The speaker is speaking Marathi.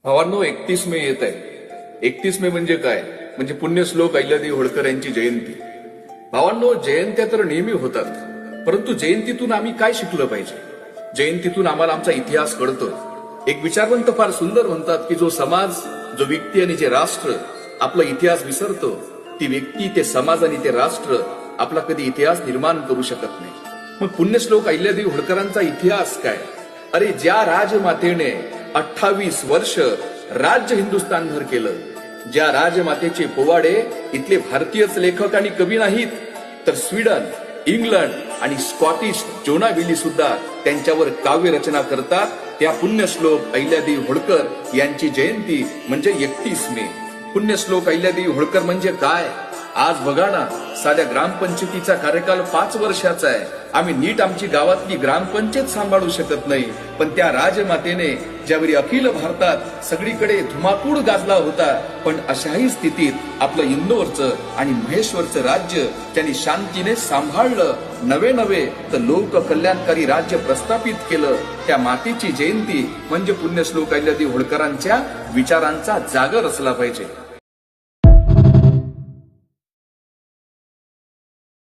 भावांनो, 31 मे येत आहे. 31 मे म्हणजे काय? म्हणजे पुण्यश्लोक अहिल्यादेवी होळकर यांची जयंती. भावांनो, जयंत्या तर नेहमी होतात, परंतु जयंतीतून आम्ही काय शिकलं पाहिजे? जयंतीतून आम्हाला आमचा इतिहास कळतो. एक विचारवंत फार सुंदर म्हणतात की जो समाज, जो व्यक्ती आणि जे राष्ट्र आपला इतिहास विसरतो, ती व्यक्ती, ते समाज आणि ते राष्ट्र आपला कधी इतिहास निर्माण करू शकत नाही. मग पुण्यश्लोक अहिल्यादेवी होळकरांचा इतिहास काय? अरे, ज्या राजमातेने 28 वर्ष राज्य हिंदुस्थानभर केलं, ज्या राजमातेचे पोवाडे इथले भारतीयच लेखक आणि कवी नाहीत, तर स्वीडन, इंग्लंड आणि स्कॉटिश जोनाविली सुद्धा त्यांच्यावर काव्य रचना करतात, त्या पुण्यश्लोक अहिल्यादेवी होळकर यांची जयंती म्हणजे 31 मे. पुण्यश्लोक अहिल्यादेवी होळकर म्हणजे काय? आज बघा ना, साध्या ग्रामपंचायतीचा कार्यकाल 5 वर्षाचा आहे. आम्ही नीट आमची गावातली ग्रामपंचायत सांभाळू शकत नाही, पण त्या राजमातेने ज्यावेळी अखिल भारतात सगळीकडे धुमाकूळ गाजला होता, पण अशाही स्थितीत आपलं इंदोरचं आणि महेश्वरचं राज्य त्यांनी शांतीने सांभाळलं. नवे तर लोक कल्याणकारी राज्य प्रस्थापित केलं. त्या मातेची जयंती म्हणजे पुण्यश्लोक अहिल्यादेवी होळकरांच्या विचारांचा जागर असला पाहिजे.